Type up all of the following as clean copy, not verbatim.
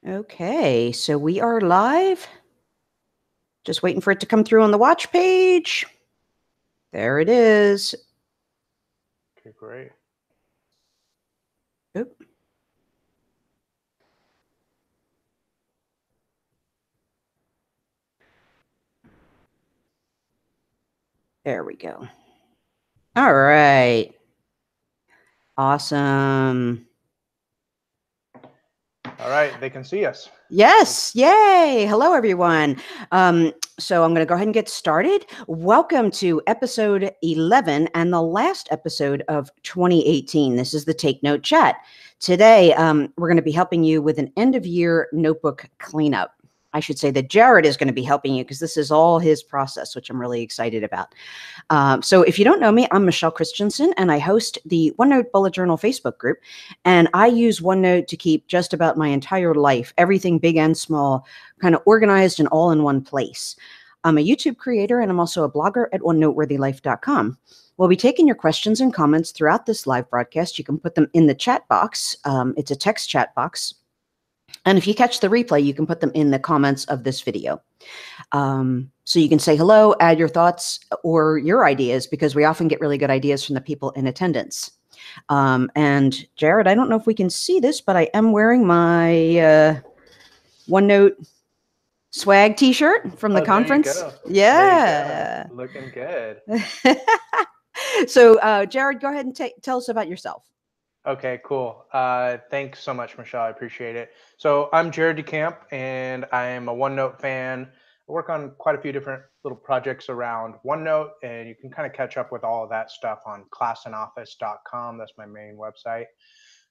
Okay, so we are live. Just waiting for it to come through on the watch page. There it is. Okay, great. Oop. There we go. All right. Awesome. All right, they can see us. Yes, yay. Hello, everyone. So I'm going to go ahead and get started. Welcome to episode 11 and the last episode of 2018. This is the Take Note Chat. Today, we're going to be helping you with an end of year notebook cleanup. I should say that Jared is going to be helping you because this is all his process, which I'm really excited about. So if you don't know me, I'm Michele Christensen, and I host the OneNote Bullet Journal Facebook group. And I use OneNote to keep just about my entire life, everything big and small, kind of organized and all in one place. I'm a YouTube creator, and I'm also a blogger at onenoteworthylife.com. We'll be taking your questions and comments throughout this live broadcast. You can put them in the chat box. It's a text chat box. And if you catch the replay, you can put them in the comments of this video. So you can say hello, add your thoughts or your ideas, because we often get really good ideas from the people in attendance. And Jared, I don't know if we can see this, but I am wearing my OneNote swag t-shirt from the conference. There you go. Yeah. Looking good. So Jared, go ahead and tell us about yourself. Okay, cool. Thanks so much, Michele. I appreciate it. So I'm Jared DeCamp, and I am a OneNote fan. I work on quite a few different little projects around OneNote, and you can kind of catch up with all of that stuff on classinoffice.com. That's my main website.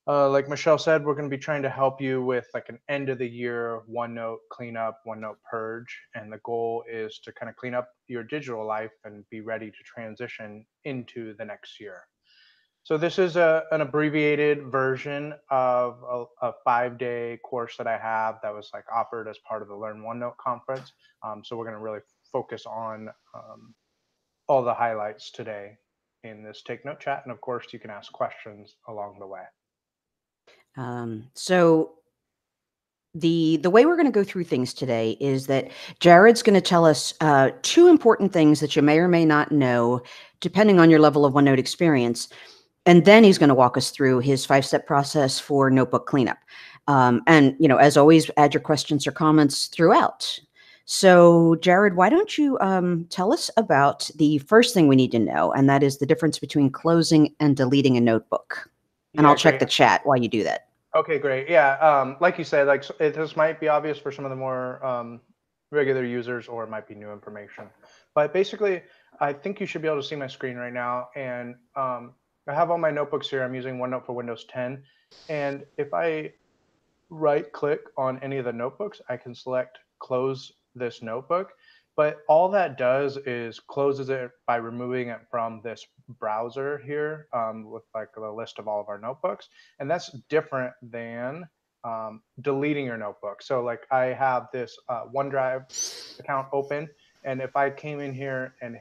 Like Michele said, we're going to be trying to help you with like an end of the year OneNote cleanup, OneNote purge. And the goal is to kind of clean up your digital life and be ready to transition into the next year. So this is an abbreviated version of a 5-day course that I have that was like offered as part of the Learn OneNote conference. So we're going to really focus on all the highlights today in this Take Note chat. And of course, you can ask questions along the way. So the way we're going to go through things today is that Jared's going to tell us two important things that you may or may not know, depending on your level of OneNote experience. And then he's going to walk us through his 5-step process for notebook cleanup. And, as always, add your questions or comments throughout. So, Jared, why don't you tell us about the first thing we need to know, and that is the difference between closing and deleting a notebook. And Yeah, I'll check great. the chat while you do that. Okay, great. Yeah, like you said, like this might be obvious for some of the more regular users, or it might be new information. But basically, I think you should be able to see my screen right now. And I have all my notebooks here. I'm using OneNote for Windows 10. And if I right-click on any of the notebooks, I can select Close this notebook. But all that does is closes it by removing it from this browser here with like the list of all of our notebooks. And that's different than deleting your notebook. So like I have this OneDrive account open, and if I came in here and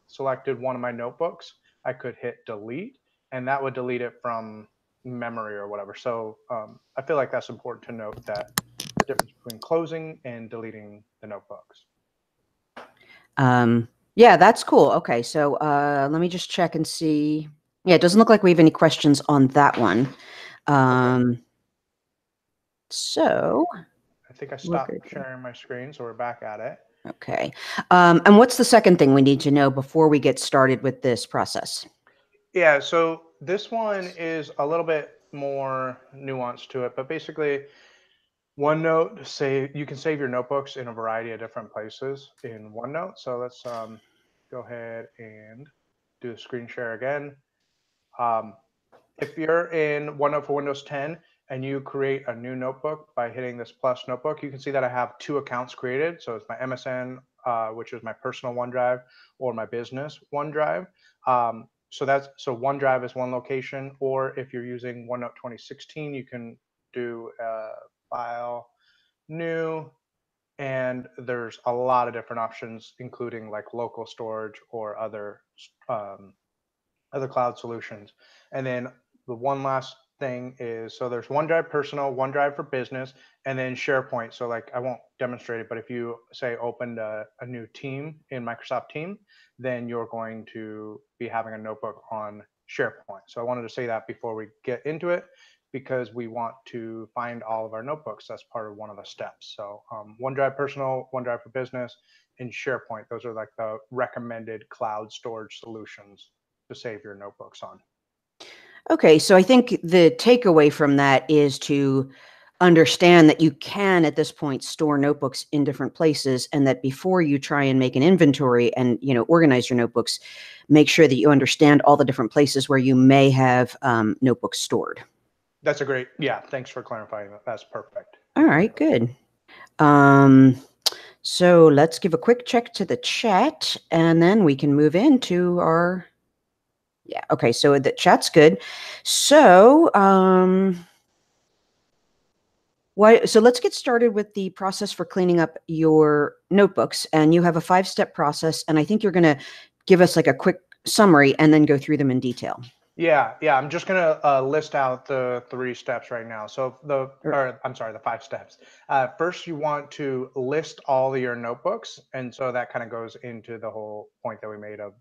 selected one of my notebooks, I could hit delete, and that would delete it from memory or whatever. So I feel like that's important to note, that the difference between closing and deleting the notebooks. Yeah, that's cool. Okay, so let me just check and see. Yeah, it doesn't look like we have any questions on that one. Okay. So I think I stopped sharing my screen, so we're back at it. Okay. And what's the second thing we need to know before we get started with this process? Yeah, so this one is a little bit more nuanced to it, but basically OneNote, you can save your notebooks in a variety of different places in OneNote. So let's go ahead and do the screen share again. If you're in OneNote for Windows 10 and you create a new notebook by hitting this plus notebook, you can see that I have 2 accounts created. So it's my MSN, which is my personal OneDrive, or my business OneDrive. So OneDrive is one location, or if you're using OneNote 2016, you can do file, new, and there's a lot of different options, including like local storage or other cloud solutions. And then the one last thing is, so there's OneDrive Personal, OneDrive for Business, and then SharePoint. So like I won't demonstrate it, but if you say opened a new team in Microsoft Team, then you're going to be having a notebook on SharePoint. So I wanted to say that before we get into it, because we want to find all of our notebooks. That's part of one of the steps. So OneDrive Personal, OneDrive for Business, and SharePoint, those are like the recommended cloud storage solutions to save your notebooks on. Okay, so I think the takeaway from that is to understand that you can at this point store notebooks in different places, and that before you try and make an inventory and organize your notebooks, make sure that you understand all the different places where you may have notebooks stored. That's a great, yeah, thanks for clarifying that. That's perfect. All right, good. So let's give a quick check to the chat, and then we can move into our, yeah, okay, so the chat's good. So, so let's get started with the process for cleaning up your notebooks. And you have a 5-step process, and I think you're going to give us like a quick summary and then go through them in detail. Yeah, I'm just gonna list out the 3 steps right now. So the 5 steps. First, you want to list all of your notebooks, and so that kind of goes into the whole point that we made of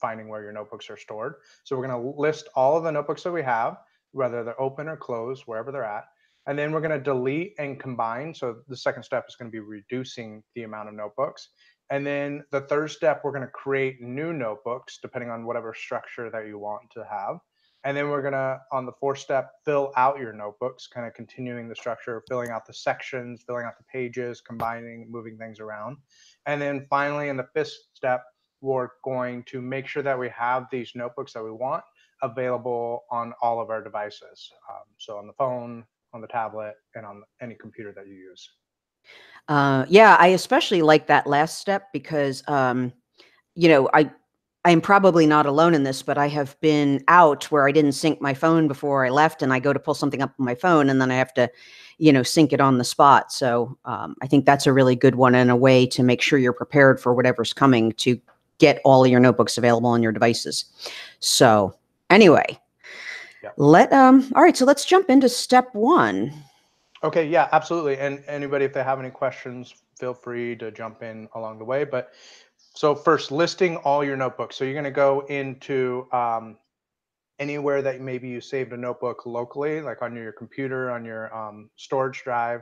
finding where your notebooks are stored. So we're gonna list all of the notebooks that we have, whether they're open or closed, wherever they're at. And then we're gonna delete and combine. So the second step is gonna be reducing the amount of notebooks. And then the third step, we're going to create new notebooks depending on whatever structure that you want to have. And then we're going to, on the 4th step, fill out your notebooks, kind of continuing the structure, filling out the sections, filling out the pages, combining, moving things around. And then finally, in the 5th step, we're going to make sure that we have these notebooks that we want available on all of our devices. So on the phone, on the tablet, and on any computer that you use. Yeah, I especially like that last step because, I'm probably not alone in this, but I have been out where I didn't sync my phone before I left, and I go to pull something up on my phone, and then I have to, sync it on the spot. So I think that's a really good one and a way to make sure you're prepared for whatever's coming to get all of your notebooks available on your devices. So anyway, all right, so let's jump into step 1. Okay, yeah, absolutely. And anybody, if they have any questions, feel free to jump in along the way. But so first, listing all your notebooks. So you're going to go into anywhere that maybe you saved a notebook locally, like on your computer, on your storage drive.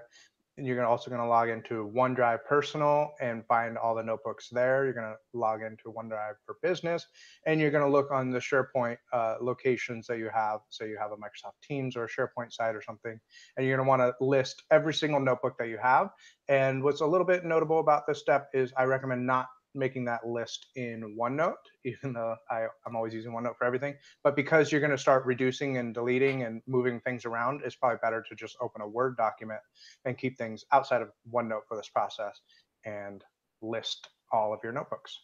And you're also going to log into OneDrive Personal and find all the notebooks there. You're going to log into OneDrive for Business, and you're going to look on the SharePoint locations that you have. So you have a Microsoft Teams or a SharePoint site or something, and you're going to want to list every single notebook that you have. And what's a little bit notable about this step is I recommend not making that list in OneNote, even though I'm always using OneNote for everything. But because you're going to start reducing and deleting and moving things around, it's probably better to just open a Word document and keep things outside of OneNote for this process and list all of your notebooks.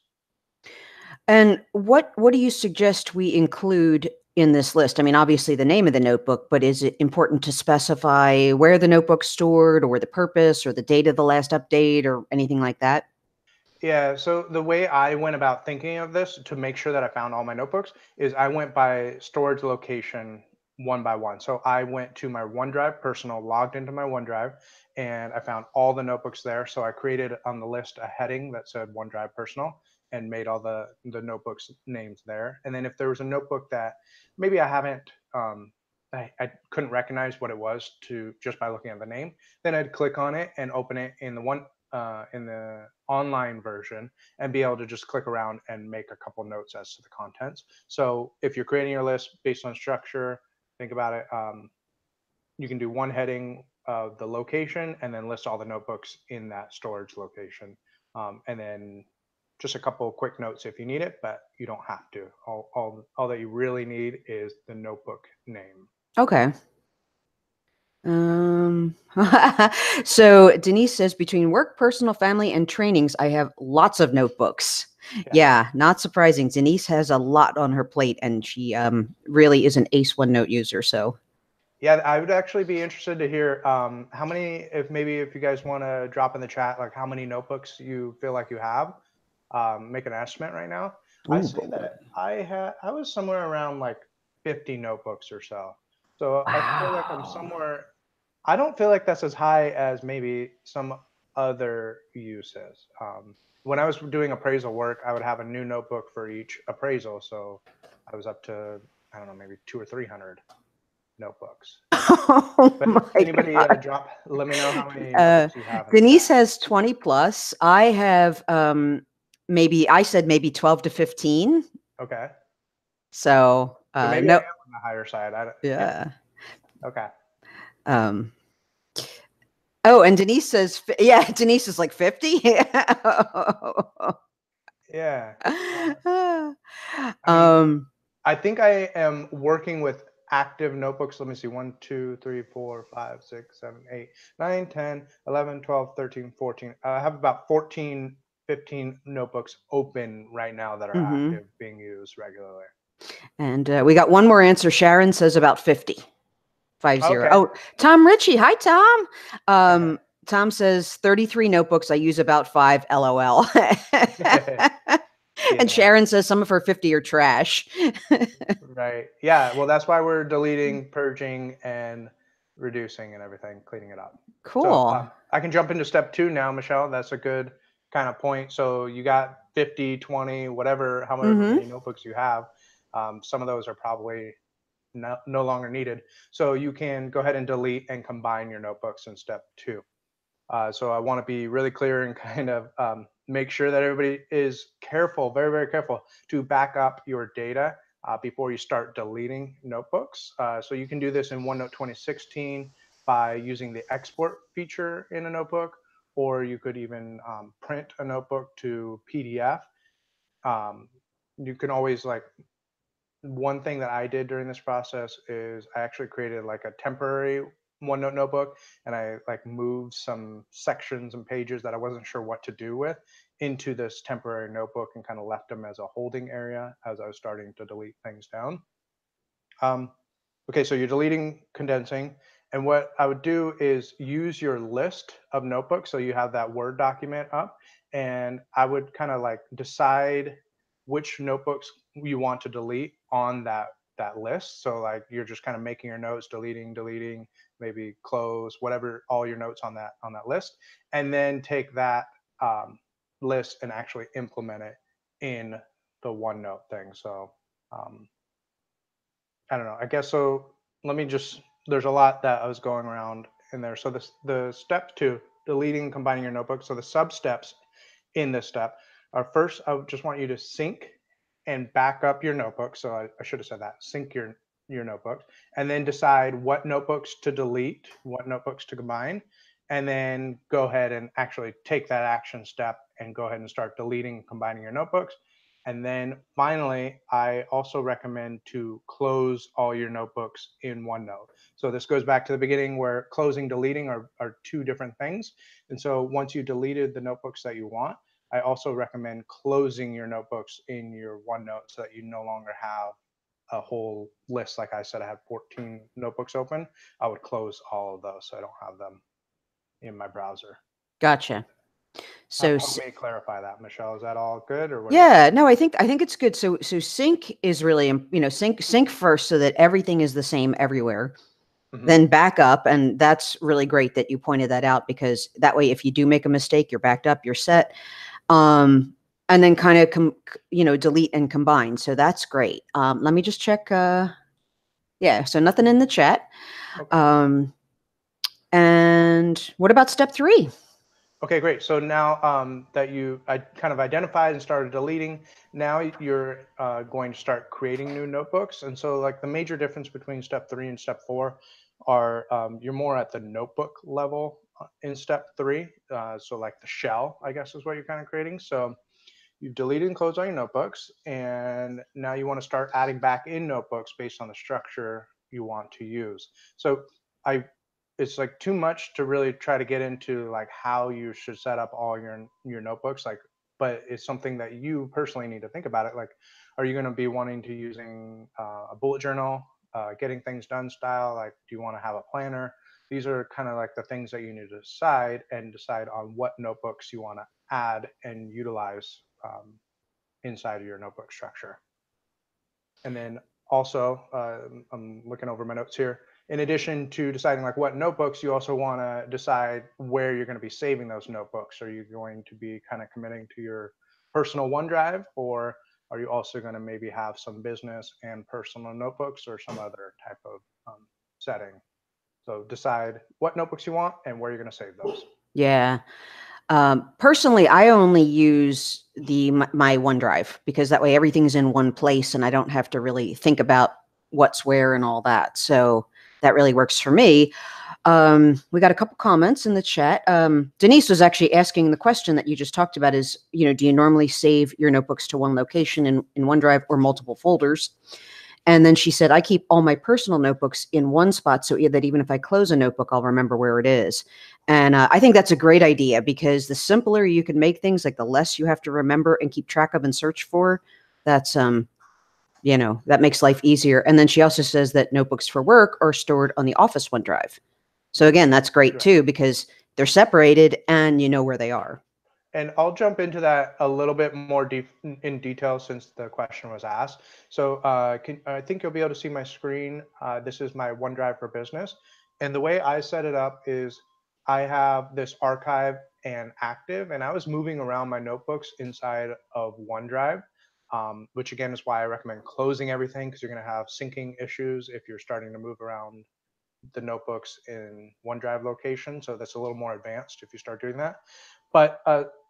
And what do you suggest we include in this list? I mean, obviously the name of the notebook, but is it important to specify where the notebook's stored or the purpose or the date of the last update or anything like that? Yeah, so the way I went about thinking of this to make sure that I found all my notebooks is I went by storage location one by one. So I went to my OneDrive Personal, logged into my OneDrive, and I found all the notebooks there. So I created on the list a heading that said OneDrive Personal and made all the notebooks names there. And then if there was a notebook that maybe I haven't, I couldn't recognize what it was to just by looking at the name, then I'd click on it and open it in the online version and be able to just click around and make a couple notes as to the contents. So if you're creating your list based on structure, think about it. You can do one heading of the location and then list all the notebooks in that storage location. And then just a couple of quick notes if you need it, but you don't have to. All that you really need is the notebook name. Okay. So Denise says, between work, personal, family, and trainings, I have lots of notebooks. Yeah, not surprising. Denise has a lot on her plate, and she really is an ace OneNote user. So yeah, I would actually be interested to hear how many, if you guys want to drop in the chat, like how many notebooks you feel like you have. Make an estimate right now. I say that I was somewhere around like 50 notebooks or so. So I feel like I'm Wow. somewhere. I don't feel like that's as high as maybe some other uses. When I was doing appraisal work, I would have a new notebook for each appraisal, so I was up to, I don't know, maybe 200 or 300 notebooks. Oh But my anybody God. drop? Let me know how many Uh, notebooks you have in the Denise chat. has 20 plus. I have maybe I said maybe 12 to 15. Okay, So so maybe I no, am on the higher side. Yeah. yeah. Okay. Um, oh, and Denise says, yeah, Denise is like 50. Yeah. I mean, um, I think I am working with active notebooks. Let me see. 1, 2, 3, 4, 5, 6, 7, 8, 9, 10, 11, 12, 13, 14. I have about 14, 15 notebooks open right now that are mhm. active being used regularly. And we got one more answer. Sharon says about 50. 50. Okay. Oh, Tom Ritchie. Hi, Tom. Tom says 33 notebooks. I use about 5. LOL. And Yeah. Sharon says some of her 50 are trash. Right. Yeah. Well, that's why we're deleting, purging, and reducing and everything, cleaning it up. So Cool. I can jump into step 2 now, Michelle. That's a good kind of point. So you got 50, 20, whatever, however Mm-hmm. many notebooks you have. Some of those are probably no longer needed. So you can go ahead and delete and combine your notebooks in step 2. So I want to be really clear and kind of make sure that everybody is careful, very, very careful to back up your data before you start deleting notebooks. So you can do this in OneNote 2016 by using the export feature in a notebook, or you could even print a notebook to PDF. Um, you can always like one thing that I did during this process is I actually created like a temporary OneNote notebook, and I like moved some sections and pages that I wasn't sure what to do with into this temporary notebook and kind of left them as a holding area as I was starting to delete things down. Um, okay, so you're deleting, condensing, and what I would do is use your list of notebooks. So you have that Word document up, and I would kind of like decide which notebooks you want to delete on that list. So like you're just kind of making your notes, deleting, maybe close, whatever, all your notes on that list, and then take that list and actually implement it in the OneNote thing. So um, I don't know. I guess so. Let me just. There's a lot that I was going around in there. So the step 2, deleting, combining your notebook. So the sub steps in this step are first. I just want you to sync and back up your notebook. So I should have said that. Sync your notebooks, and then decide what notebooks to delete, what notebooks to combine, and then go ahead and actually take that action step and go ahead and start deleting, combining your notebooks. And then finally, I also recommend to close all your notebooks in OneNote. So this goes back to the beginning where closing, deleting are two different things. And so once you deleted the notebooks that you want, I also recommend closing your notebooks in your OneNote so that you no longer have a whole list. Like I said, I had 14 notebooks open. I would close all of those so I don't have them in my browser. Gotcha. So Help me clarify that, Michelle. Is that all good, or what do you think? yeah, no, I think it's good. So sync is really sync first so that everything is the same everywhere. Mm-hmm. Then back up, and that's really great that you pointed that out, because that way if you do make a mistake, you're backed up, you're set. And then kind of delete and combine. So that's great. Let me just check. Yeah, so nothing in the chat. Okay. And what about step 3? Okay, great. So now that I kind of identified and started deleting, now you're going to start creating new notebooks. And so like the major difference between step 3 and step 4 are you're more at the notebook level in step 3. So like the shell, I guess, is what you're kind of creating. So you've deleted and closed all your notebooks, and now you want to start adding back in notebooks based on the structure you want to use. So I it's like too much to really try to get into like how you should set up all your notebooks, like, but it's something that you personally need to think about it. Like, are you going to be wanting to using a bullet journal, getting things done style? Like, do you want to have a planner? These are kind of like the things that you need to decide on what notebooks you want to add and utilize inside of your notebook structure. And then also, I'm looking over my notes here. in addition to deciding like what notebooks, you also want to decide where you're going to be saving those notebooks. Are you going to be kind of committing to your personal OneDrive, or are you also going to maybe have some business and personal notebooks or some other type of setting? So decide what notebooks you want and where you're going to save those. Yeah. Personally, I only use my OneDrive because that way everything's in one place and I don't have to really think about what's where and all that. So that really works for me. We got a couple comments in the chat. Denise was actually asking the question that you just talked about is, do you normally save your notebooks to one location in OneDrive or multiple folders? And then she said, I keep all my personal notebooks in one spot so that even if I close a notebook, I'll remember where it is. And I think that's a great idea because the simpler you can make things, like the less you have to remember and keep track of and search for, that's, that makes life easier. And then she also says that notebooks for work are stored on the Office OneDrive. So again, that's great too, because they're separated and you know where they are. And I'll jump into that a little bit more in detail since the question was asked. So I think you'll be able to see my screen. This is my OneDrive for Business. And the way I set it up is I have this archive and active, and I was moving around my notebooks inside of OneDrive, which again is why I recommend closing everything, because you're going to have syncing issues if you're starting to move around the notebooks in OneDrive location. So that's a little more advanced if you start doing that. But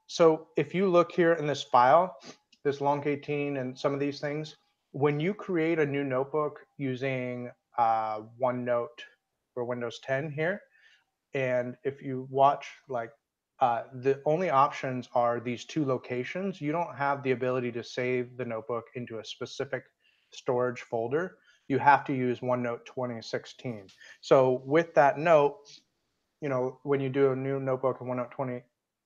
so if you look here in this file, this long 18 and some of these things, when you create a new notebook using OneNote for Windows 10 here, and if you watch, like the only options are these two locations. You don't have the ability to save the notebook into a specific storage folder. You have to use OneNote 2016. So with that note, when you do a new notebook in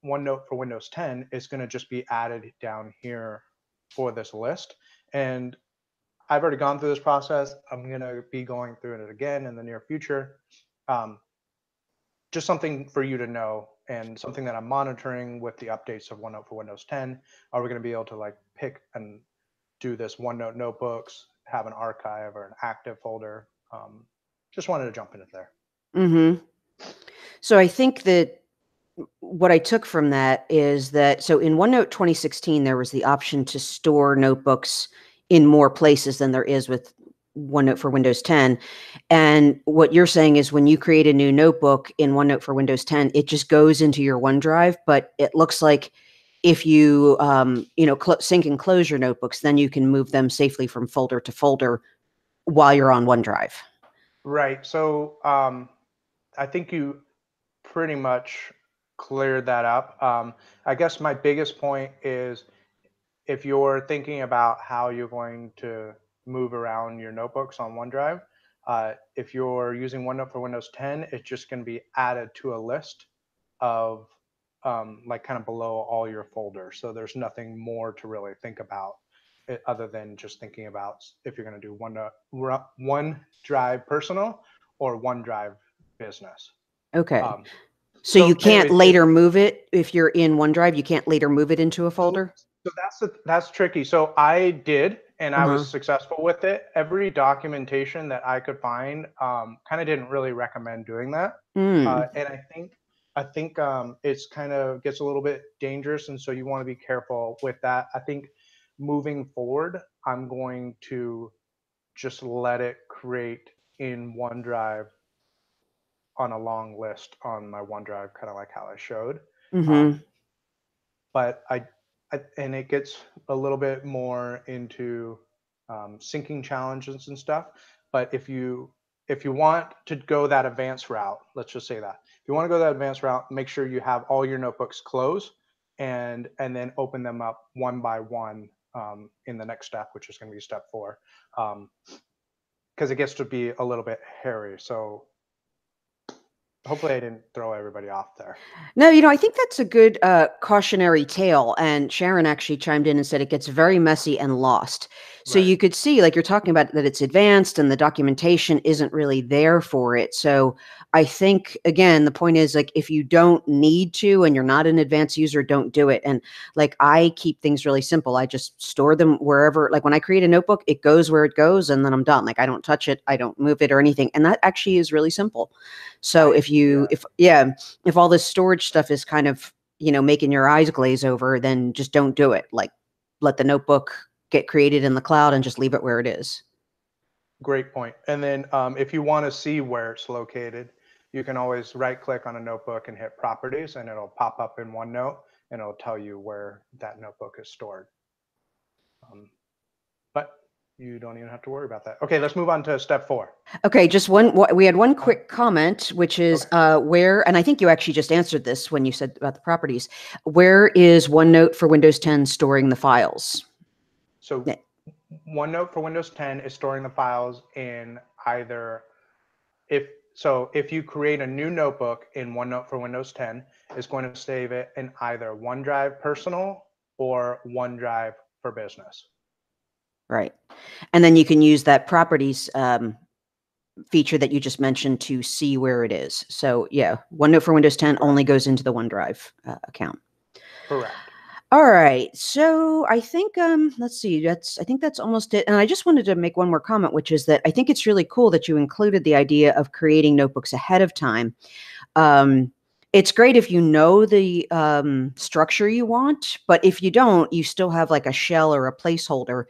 OneNote for Windows 10, it's going to just be added down here for this list. And I've already gone through this process. I'm going to be going through it again in the near future. Just something for you to know, and something that I'm monitoring with the updates of OneNote for Windows 10. Are we going to be able to like pick and do this OneNote notebooks, have an archive or an active folder? Just wanted to jump into there. Mm-hmm. So I think that what I took from that is that, so in OneNote 2016, there was the option to store notebooks in more places than there is with OneNote for Windows 10. And what you're saying is when you create a new notebook in OneNote for Windows 10, it just goes into your OneDrive, but it looks like if you, sync and close your notebooks, then you can move them safely from folder to folder while you're on OneDrive. Right. So I think you pretty much cleared that up. I guess my biggest point is if you're thinking about how you're going to move around your notebooks on OneDrive, if you're using OneNote for Windows 10, it's just going to be added to a list of like kind of below all your folders. So there's nothing more to really think about other than just thinking about if you're going to do OneDrive personal or OneDrive business. Okay. So you can't anyways, later move it if you're in OneDrive. You can't later move it into a folder. So that's tricky. So I did, and I was Uh-huh. successful with it. Every documentation that I could find kind of didn't really recommend doing that. And I think it's kind of gets a little bit dangerous, and so you want to be careful with that. I think moving forward, I'm going to just let it create in OneDrive on a long list on my OneDrive, kind of like how I showed. Mm-hmm. But and it gets a little bit more into syncing challenges and stuff. But if you want to go that advanced route, let's just say that if you want to go that advanced route, make sure you have all your notebooks closed and then open them up one by one in the next step, which is going to be step 4, because it gets to be a little bit hairy. So Hopefully I didn't throw everybody off there. No, I think that's a good cautionary tale. And Sharon actually chimed in and said it gets very messy and lost. So Right. you could see, like you're talking about, that it's advanced and the documentation isn't really there for it. So I think, again, the point is, like, if you don't need to and you're not an advanced user, don't do it. And like, I keep things really simple. I just store them wherever, like when I create a notebook, it goes where it goes and then I'm done. Like, I don't touch it, I don't move it or anything. And that actually is really simple. So if all this storage stuff is kind of, making your eyes glaze over, then just don't do it. Like, let the notebook get created in the cloud and just leave it where it is. Great point. And then if you want to see where it's located, you can always right click on a notebook and hit properties, and it'll pop up in OneNote and it'll tell you where that notebook is stored. But you don't even have to worry about that. Okay, let's move on to step 4. Okay, just we had one quick comment, which is where, and I think you actually just answered this when you said about the properties. Where is OneNote for Windows 10 storing the files? So OneNote for Windows 10 is storing the files in either, if you create a new notebook in OneNote for Windows 10, it's going to save it in either OneDrive Personal or OneDrive for Business. Right. And then you can use that properties feature that you just mentioned to see where it is. So yeah, OneNote for Windows 10 only goes into the OneDrive account. Correct. All right. So I think, let's see, I think that's almost it. And I just wanted to make one more comment, which is that I think it's really cool that you included the idea of creating notebooks ahead of time. It's great if you know the structure you want, but if you don't, you still have like a shell or a placeholder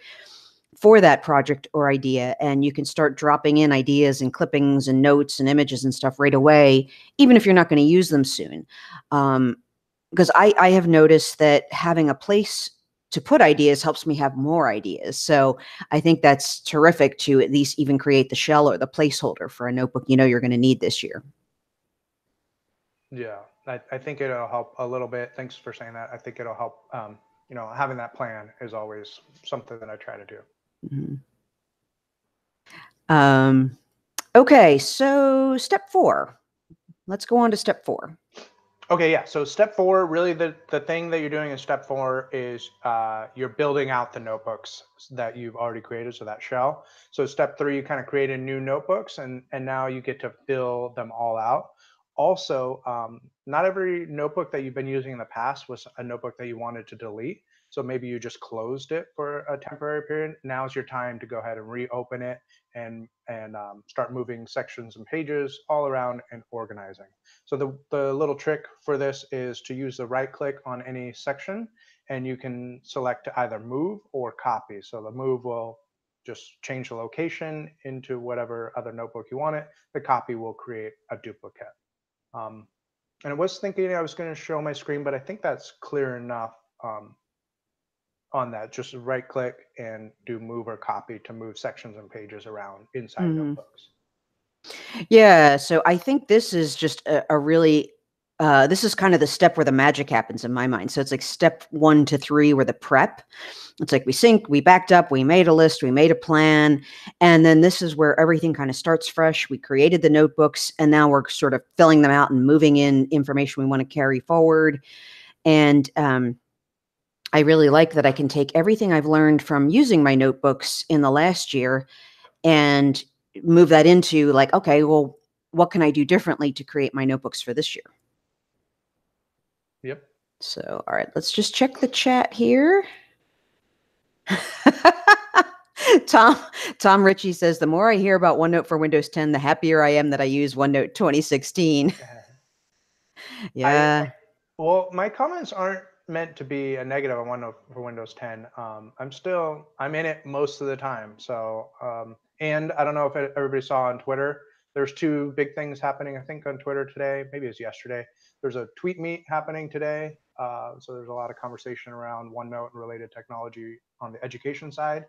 for that project or idea, and you can start dropping in ideas and clippings and notes and images and stuff right away, even if you're not going to use them soon. Because I have noticed that having a place to put ideas helps me have more ideas. So I think that's terrific to at least even create the shell or the placeholder for a notebook you're going to need this year. Yeah, I think it'll help a little bit. Thanks for saying that. I think it'll help. Having that plan is always something that I try to do. Okay, so step 4. Let's go on to step 4. Okay, yeah. So step 4, really the thing that you're doing in step 4 is you're building out the notebooks that you've already created, so that shell. So step 3, you kind of created new notebooks, and now you get to fill them all out. Also, not every notebook that you've been using in the past was a notebook that you wanted to delete. So maybe you just closed it for a temporary period. Now's your time to go ahead and reopen it and start moving sections and pages all around and organizing. So the little trick for this is to use the right click on any section, and you can select to either move or copy. So the move will just change the location into whatever other notebook you want it. The copy will create a duplicate. And I was thinking I was going to show my screen, but I think that's clear enough on that. Just right click and do move or copy to move sections and pages around inside notebooks. Yeah, so I think this is just a really, this is kind of the step where the magic happens in my mind. So it's like step 1 to 3 where the prep. It's like we synced, we backed up, we made a list, we made a plan. And then this is where everything kind of starts fresh. We created the notebooks and now we're sort of filling them out and moving in information we want to carry forward. And I really like that I can take everything I've learned from using my notebooks in the last year and move that into like, okay, well, what can I do differently to create my notebooks for this year? Yep. So, all right, let's just check the chat here. Tom Ritchie says, the more I hear about OneNote for Windows 10, the happier I am that I use OneNote 2016. Yeah. Well, my comments aren't meant to be a negative on OneNote for Windows 10. I'm in it most of the time. So, and I don't know if everybody saw on Twitter, there's 2 big things happening, I think, on Twitter today. Maybe it was yesterday. There's a tweet meet happening today. So there's a lot of conversation around OneNote and related technology on the education side.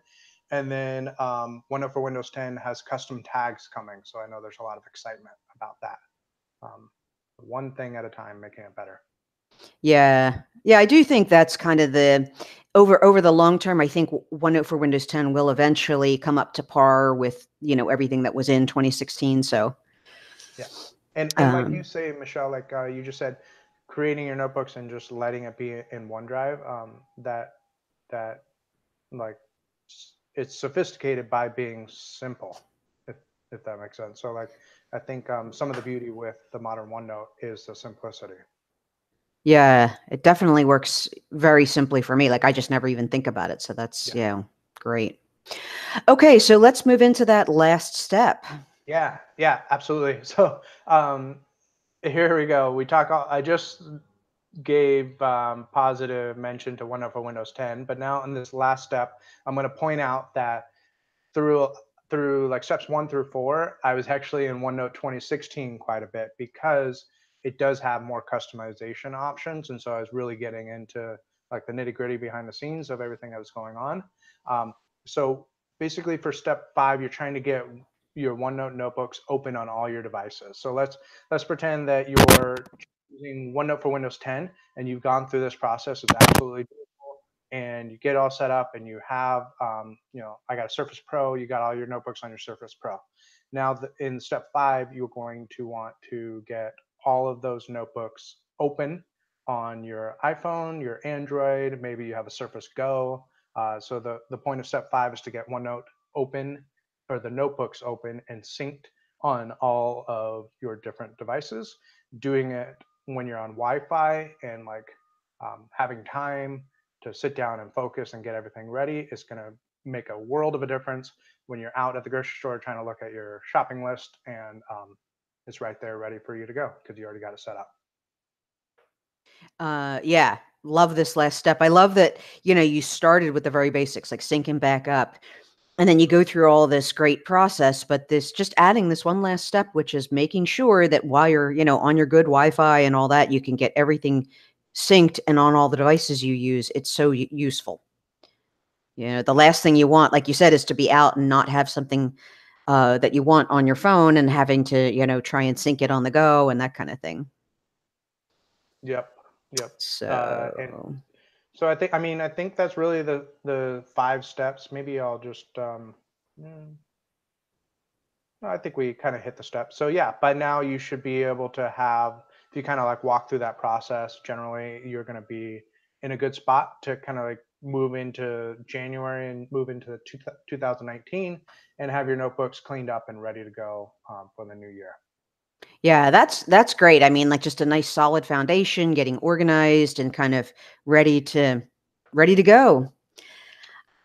And then OneNote for Windows 10 has custom tags coming. So I know there's a lot of excitement about that. One thing at a time, making it better. Yeah. Yeah, I do think that's kind of the over the long term. I think OneNote for Windows 10 will eventually come up to par with, everything that was in 2016. So yeah. And like you say, Michelle, like you just said, creating your notebooks and just letting it be in OneDrive. That like it's sophisticated by being simple, if if that makes sense. So like I think some of the beauty with the modern OneNote is the simplicity. Yeah, it definitely works very simply for me. Like I just never even think about it. So that's, Yeah. yeah, great. Okay, so let's move into that last step. Yeah, yeah, absolutely. So here we go. I just gave positive mention to OneNote for Windows 10, but now in this last step, I'm going to point out that through through like steps 1 through 4, I was actually in OneNote 2016 quite a bit because it does have more customization options, and so I was really getting into like the nitty gritty behind the scenes of everything that was going on. Um, so basically, for step 5, you're trying to get your OneNote notebooks open on all your devices. So let's pretend that you're using OneNote for Windows 10 and you've gone through this process. It's absolutely and you get all set up and you have, I got a Surface Pro, you got all your notebooks on your Surface Pro. Now, in step 5, you're going to want to get all of those notebooks open on your iPhone, your Android, maybe you have a Surface Go. So the point of step 5 is to get OneNote open, or the notebooks open and synced on all of your different devices. Doing it when you're on Wi-Fi and like having time to sit down and focus and get everything ready is going to make a world of a difference when you're out at the grocery store trying to look at your shopping list and it's right there ready for you to go because you already got it set up. Yeah, love this last step. I love that, you started with the very basics, like syncing back up, and then you go through all this great process, but this just adding this one last step, which is making sure that while you're, on your good Wi-Fi and all that, you can get everything synced and on all the devices you use. It's so useful. The last thing you want, like you said, is to be out and not have something that you want on your phone and having to, try and sync it on the go and that kind of thing. Yep, yep. And So, so I think that's really the 5 steps. Maybe I'll just mm, no, I think we kind of hit the steps. So yeah, by now you should be able to have, if you kind of like walk through that process, generally you're going to be in a good spot to kind of like move into January and move into the 2019 and have your notebooks cleaned up and ready to go for the new year. yeah, that's great. I mean, like just a nice solid foundation, getting organized and kind of ready to ready to go.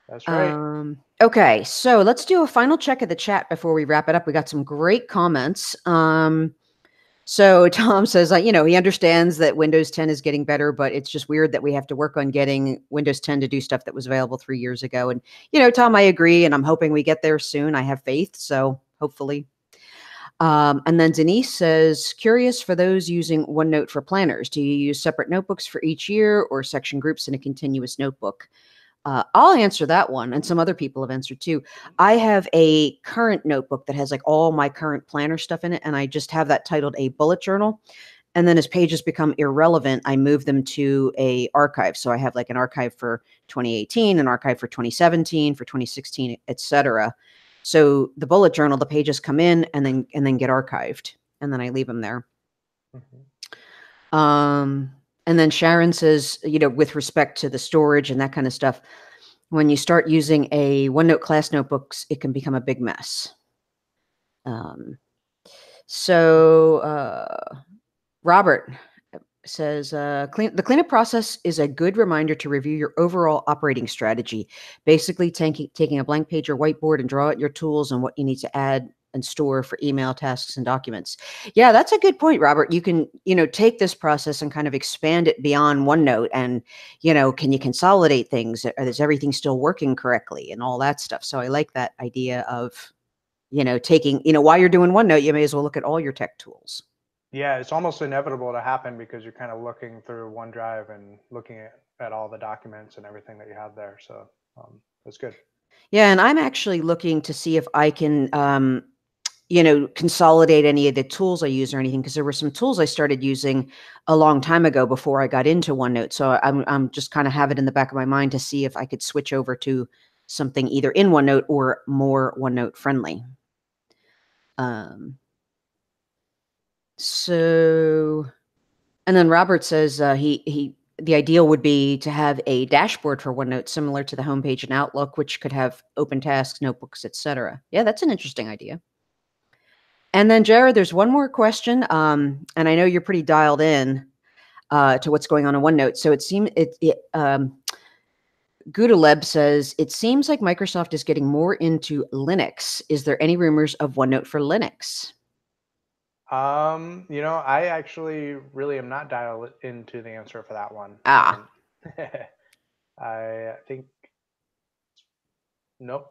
That's right. Okay, so let's do a final check of the chat before we wrap it up. We got some great comments. So Tom says, he understands that Windows 10 is getting better, but it's just weird that we have to work on getting Windows 10 to do stuff that was available 3 years ago. And, Tom, I agree, and I'm hoping we get there soon. I have faith, so hopefully. And then Denise says, curious for those using OneNote for planners. Do you use separate notebooks for each year or section groups in a continuous notebook? I'll answer that one, and some other people have answered too. I have a current notebook that has like all my current planner stuff in it, and I just have that titled a bullet journal. And then as pages become irrelevant, I move them to a archive. So I have like an archive for 2018, an archive for 2017, for 2016, etc. So the bullet journal, the pages come in and then get archived, and then I leave them there. Mm-hmm. And then Sharon says, with respect to the storage and that kind of stuff, when you start using a OneNote class notebooks, it can become a big mess. Robert says, the cleanup process is a good reminder to review your overall operating strategy. Basically, taking a blank page or whiteboard and draw out your tools and what you need to add and store for email tasks and documents. Yeah, that's a good point, Robert. You can, take this process and kind of expand it beyond OneNote and, can you consolidate things? Is everything still working correctly and all that stuff? So I like that idea of, taking, while you're doing OneNote, you may as well look at all your tech tools. Yeah, it's almost inevitable to happen because you're kind of looking through OneDrive and looking at all the documents and everything that you have there. So that's good. Yeah, and I'm actually looking to see if I can, consolidate any of the tools I use or anything, because there were some tools I started using a long time ago before I got into OneNote. So I'm just kind of have it in the back of my mind to see if I could switch over to something either in OneNote or more OneNote friendly. So, and then Robert says the ideal would be to have a dashboard for OneNote similar to the homepage in Outlook, which could have open tasks, notebooks, etc. Yeah, that's an interesting idea. And then Jared, there's one more question, and I know you're pretty dialed in to what's going on in OneNote. So it seems Gudaleb says it seems like Microsoft is getting more into Linux. Is there any rumors of OneNote for Linux? I actually really am not dialed into the answer for that one. Ah. I think nope.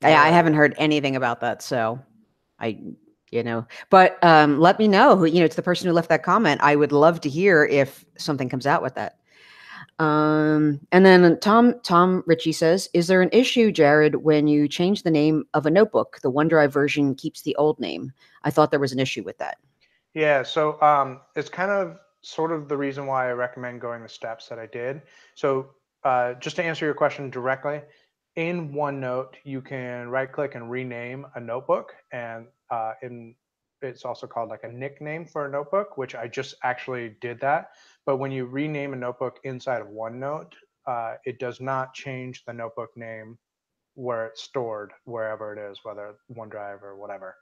I haven't heard anything about that, so but let me know who, it's the person who left that comment. I would love to hear if something comes out with that. And then Tom Ritchie says, is there an issue, Jared, when you change the name of a notebook, the OneDrive version keeps the old name? I thought there was an issue with that. Yeah, so it's kind of sort of the reason why I recommend going the steps that I did. So just to answer your question directly, in OneNote, you can right click and rename a notebook, and it's also called like a nickname for a notebook, which I just actually did that. But when you rename a notebook inside of OneNote, it does not change the notebook name where it's stored, wherever it is, whether OneDrive or whatever.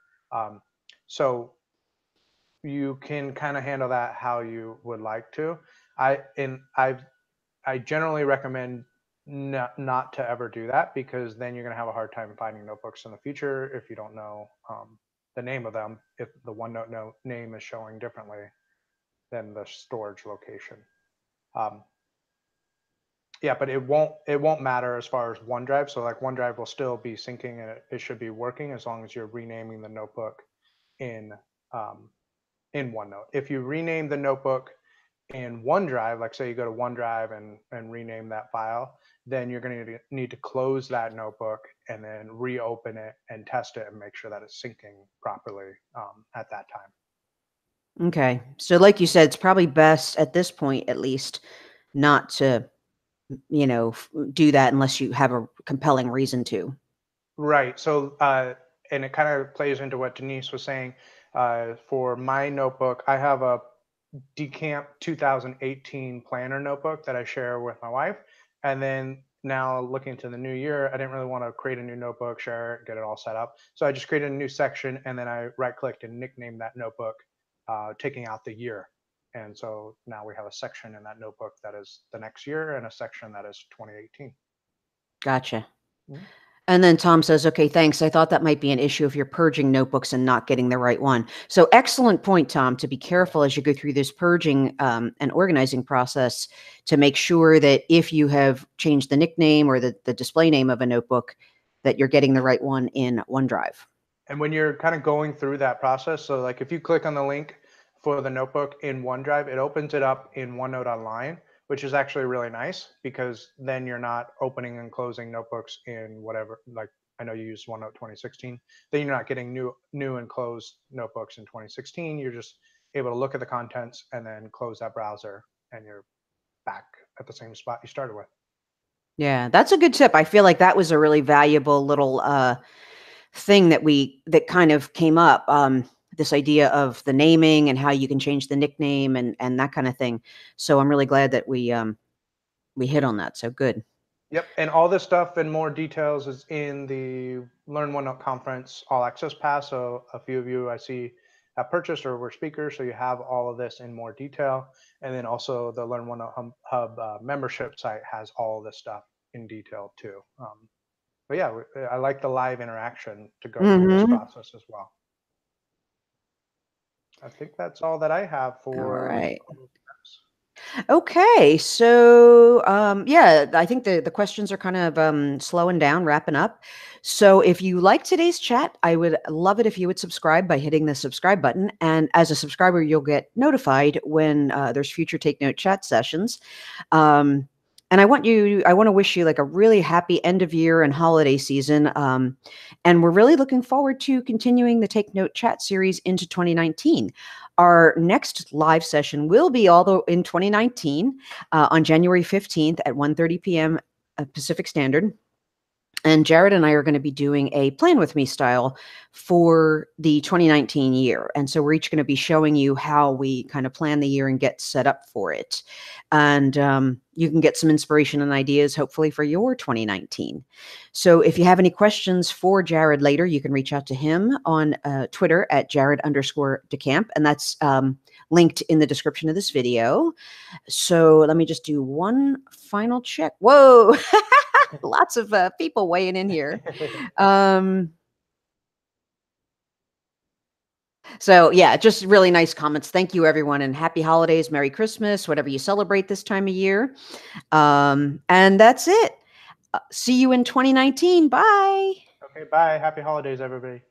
So you can kind of handle that how you would like to. I generally recommend not to ever do that, because then you're going to have a hard time finding notebooks in the future if you don't know the name of them, if the OneNote name is showing differently than the storage location. Yeah, but it won't matter as far as OneDrive. So like OneDrive will still be syncing, and it should be working as long as you're renaming the notebook in OneNote. If you rename the notebook in OneDrive, like say you go to OneDrive and rename that file, then you're going to need to close that notebook and then reopen it and test it and make sure that it's syncing properly at that time. Okay. So like you said, it's probably best at this point, at least, not to, do that unless you have a compelling reason to. Right. So, and it kind of plays into what Denise was saying. For my notebook, I have a Decamp 2018 planner notebook that I share with my wife. And then now looking into the new year, I didn't really want to create a new notebook, share it, get it all set up. So I just created a new section, and then I right clicked and nicknamed that notebook, taking out the year. And so now we have a section in that notebook that is the next year and a section that is 2018. Gotcha. Mm-hmm. And then Tom says, okay, thanks. I thought that might be an issue if you're purging notebooks and not getting the right one. So excellent point, Tom, to be careful as you go through this purging and organizing process to make sure that if you have changed the nickname or the display name of a notebook, that you're getting the right one in OneDrive. And when you're kind of going through that process, so like if you click on the link for the notebook in OneDrive, it opens it up in OneNote Online, which is actually really nice, because then you're not opening and closing notebooks in whatever, like I know you used OneNote 2016, then you're not getting new and closed notebooks in 2016. You're just able to look at the contents and then close that browser, and you're back at the same spot you started with. Yeah, that's a good tip. I feel like that was a really valuable little thing that kind of came up. This idea of the naming and how you can change the nickname and that kind of thing. So I'm really glad that we hit on that. So good. Yep, and all this stuff and more details is in the Learn OneNote Conference All Access Pass. So a few of you I see have purchased or were speakers, so you have all of this in more detail. And then also the Learn OneNote Hub membership site has all of this stuff in detail too. But yeah, I like the live interaction to go through this process as well. I think that's all that I have for. All right. Okay, so yeah, I think the questions are kind of slowing down, wrapping up. So if you like today's chat, I would love it if you would subscribe by hitting the subscribe button. And as a subscriber, you'll get notified when there's future Take Note chat sessions. And I want to wish you like a really happy end of year and holiday season. And we're really looking forward to continuing the Take Note chat series into 2019. Our next live session will be although in 2019 on January 15th at 1:30 p.m. Pacific Standard. And Jared and I are going to be doing a plan with me style for the 2019 year. And so we're each going to be showing you how we kind of plan the year and get set up for it. And you can get some inspiration and ideas, hopefully, for your 2019. So if you have any questions for Jared later, you can reach out to him on Twitter at Jared_DeCamp. And that's linked in the description of this video. So let me just do one final check. Whoa. Lots of people weighing in here. So yeah, just really nice comments. Thank you, everyone, and happy holidays, Merry Christmas, whatever you celebrate this time of year. And that's it. See you in 2019. Bye. Okay, bye. Happy holidays, everybody.